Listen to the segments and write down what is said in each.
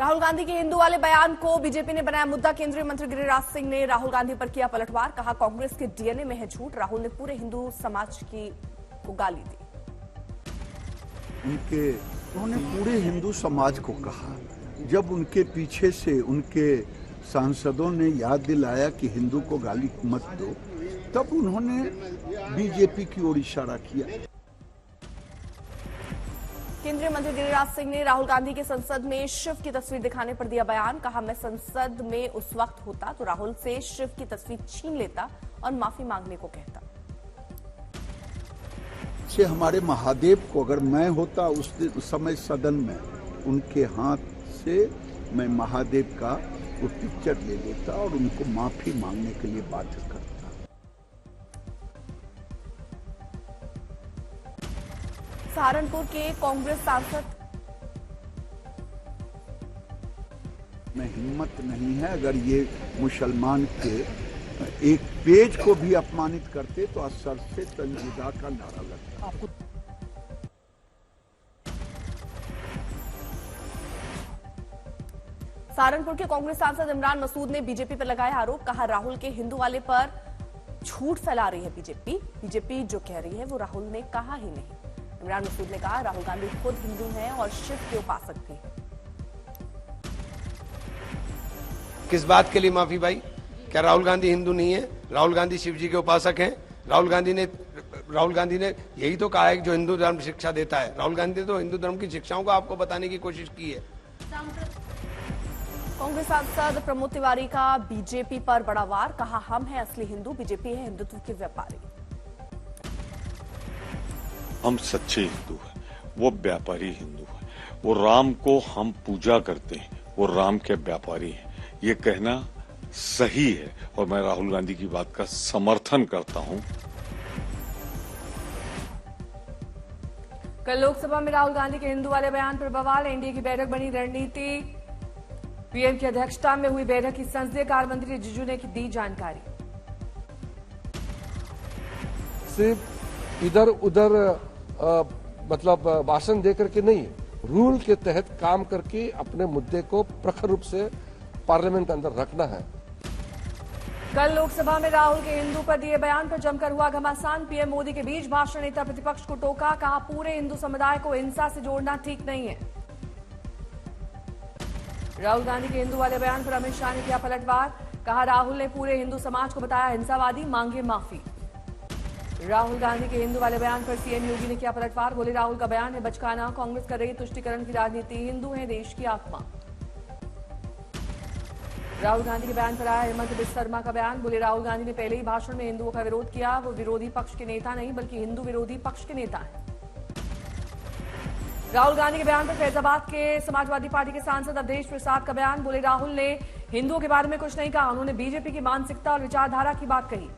राहुल गांधी के हिंदू वाले बयान को बीजेपी ने बनाया मुद्दा। केंद्रीय मंत्री गिरिराज सिंह ने राहुल गांधी पर किया पलटवार। कहा कांग्रेस के डीएनए में है झूठ। राहुल ने पूरे हिंदू समाज को गाली दी। उन्होंने पूरे हिंदू समाज को कहा। जब उनके पीछे से उनके सांसदों ने याद दिलाया कि हिंदू को गाली मत दो, तब उन्होंने बीजेपी की ओर इशारा किया। केंद्रीय मंत्री गिरिराज सिंह ने राहुल गांधी के संसद में शिव की तस्वीर दिखाने पर दिया बयान। कहा मैं संसद में उस वक्त होता तो राहुल से शिव की तस्वीर छीन लेता और माफी मांगने को कहता। से हमारे महादेव को अगर मैं होता उस समय सदन में, उनके हाथ से मैं महादेव का वो पिक्चर ले लेता और उनको माफी मांगने के लिए बाध्य करता। सहारनपुर के कांग्रेस सांसद में हिम्मत नहीं है। अगर ये मुसलमान के एक पेज को भी अपमानित करते तो असर से तंजीदा का नारा लगता। आपको सहारनपुर के कांग्रेस सांसद इमरान मसूद ने बीजेपी पर लगाया आरोप। कहा राहुल के हिंदू वाले पर झूठ फैला रही है बीजेपी जो कह रही है वो राहुल ने कहा ही नहीं। इमरान मसूद ने कहा राहुल गांधी खुद हिंदू हैं और शिव के उपासक भी हैं। किस बात के लिए माफी भाई? क्या राहुल गांधी हिंदू नहीं है? राहुल गांधी शिव जी के उपासक हैं। राहुल गांधी ने यही तो कहा है कि जो हिंदू धर्म शिक्षा देता है। राहुल गांधी ने तो हिंदू धर्म की शिक्षाओं को आपको बताने की कोशिश की है। कांग्रेस सांसद प्रमोद तिवारी का बीजेपी पर बड़ा वार। कहा हम हैं असली हिंदू, बीजेपी है हिंदुत्व के व्यापारी। हम सच्चे हिंदू हैं, वो व्यापारी हिंदू हैं। वो राम को हम पूजा करते हैं, वो राम के व्यापारी हैं। ये कहना सही है और मैं राहुल गांधी की बात का समर्थन करता हूं। कल लोकसभा में राहुल गांधी के हिंदू वाले बयान पर बवाल। एनडीए की बैठक बनी रणनीति। पीएम की अध्यक्षता में हुई बैठक की संसदीय कार्य मंत्री रिजिजू ने दी जानकारी। सिर्फ इधर उधर मतलब भाषण देकर के नहीं, रूल के तहत काम करके अपने मुद्दे को प्रखर रूप से पार्लियामेंट के अंदर रखना है। कल लोकसभा में राहुल के हिंदू पर दिए बयान पर जमकर हुआ घमासान। पीएम मोदी के बीच भाषण। नेता प्रतिपक्ष को टोका। कहा पूरे हिंदू समुदाय को हिंसा से जोड़ना ठीक नहीं है। राहुल गांधी के हिंदू वाले बयान पर अमित शाह ने किया पलटवार। कहा राहुल ने पूरे हिंदू समाज को बताया हिंसावादी, मांगे माफी। राहुल गांधी के हिंदू वाले बयान पर सीएम योगी ने किया पलटवार। बोले राहुल का बयान है बचकाना। कांग्रेस कर रही तुष्टीकरण की राजनीति। हिंदू है देश की आत्मा। राहुल गांधी के बयान पर आया हेमंत बिस्वा शर्मा का बयान। बोले राहुल गांधी ने पहले ही भाषण में हिंदुओं का विरोध किया। वो विरोधी पक्ष के नेता नहीं बल्कि हिंदू विरोधी पक्ष के नेता हैं। राहुल गांधी के बयान पर फैजाबाद के समाजवादी पार्टी के सांसद अवधेश प्रसाद का बयान। बोले राहुल ने हिंदुओं के बारे में कुछ नहीं कहा। उन्होंने बीजेपी की मानसिकता और विचारधारा की बात कही।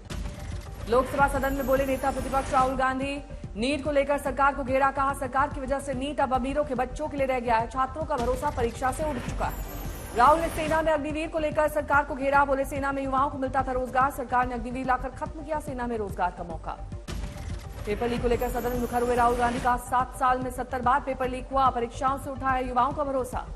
लोकसभा सदन में बोले नेता प्रतिपक्ष राहुल गांधी। नीट को लेकर सरकार को घेरा। कहा सरकार की वजह से नीट अब अमीरों के बच्चों के लिए रह गया है। छात्रों का भरोसा परीक्षा से उठ चुका है। राहुल ने सेना में अग्निवीर को लेकर सरकार को घेरा। बोले सेना में युवाओं को मिलता था रोजगार, सरकार ने अग्निवीर लाकर खत्म किया सेना में रोजगार का मौका। पेपर लीक को लेकर सदन में मुखर हुए राहुल गांधी। का 7 साल में 70 बार पेपर लीक हुआ। परीक्षाओं से उठा है युवाओं का भरोसा।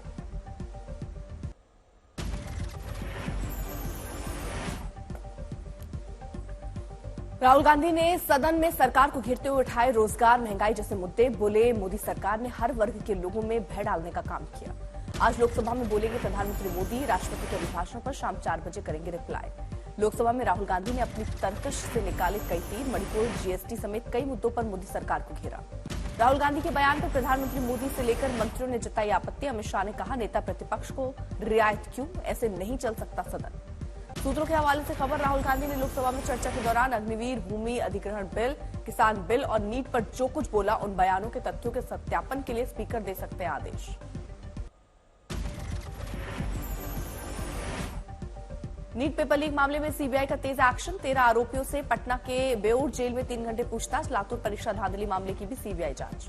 राहुल गांधी ने सदन में सरकार को घेरते हुए उठाए रोजगार, महंगाई जैसे मुद्दे। बोले मोदी सरकार ने हर वर्ग के लोगों में भय डालने का काम किया। आज लोकसभा में बोलेंगे प्रधानमंत्री मोदी। राष्ट्रपति के अभिभाषण पर शाम 4 बजे करेंगे रिप्लाई। लोकसभा में राहुल गांधी ने अपनी तर्कश से निकाले कई तीर। मणिपुर, जीएसटी समेत कई मुद्दों पर मोदी सरकार को घेरा। राहुल गांधी के बयान पर प्रधानमंत्री मोदी से लेकर मंत्रियों ने जताई आपत्ति। अमित शाह ने कहा नेता प्रतिपक्ष को रियायत क्यों, ऐसे नहीं चल सकता सदन। सूत्रों के हवाले से खबर। राहुल गांधी ने लोकसभा में चर्चा के दौरान अग्निवीर, भूमि अधिग्रहण बिल, किसान बिल और नीट पर जो कुछ बोला उन बयानों के तथ्यों के सत्यापन के लिए स्पीकर दे सकते हैं आदेश। नीट पेपर लीक मामले में सीबीआई का तेज एक्शन। 13 आरोपियों से पटना के बेऊर जेल में 3 घंटे पूछताछ। लातूर परीक्षा धांधली मामले की भी सीबीआई जांच।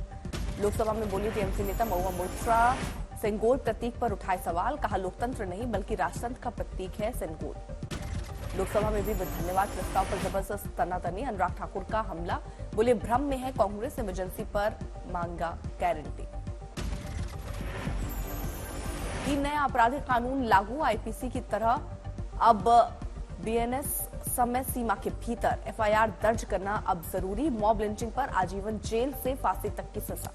लोकसभा में बोली टीएमसी नेता महुआ मोइत्रा। सेंगोर प्रतीक पर उठाए सवाल। कहा लोकतंत्र नहीं बल्कि राजतंत्र का प्रतीक है सेंगोर। लोकसभा में भी धन्यवाद प्रस्ताव पर जबरदस्त तनातनी। अनुराग ठाकुर का हमला। बोले भ्रम में है कांग्रेस, इमरजेंसी पर मांगा गारंटी। 3 नया आपराधिक कानून लागू, आईपीसी की तरह अब बीएनएस समय सीमा के भीतर एफआईआर दर्ज करना अब जरूरी, मॉब लिंचिंग पर आजीवन जेल से फांसी तक की सजा।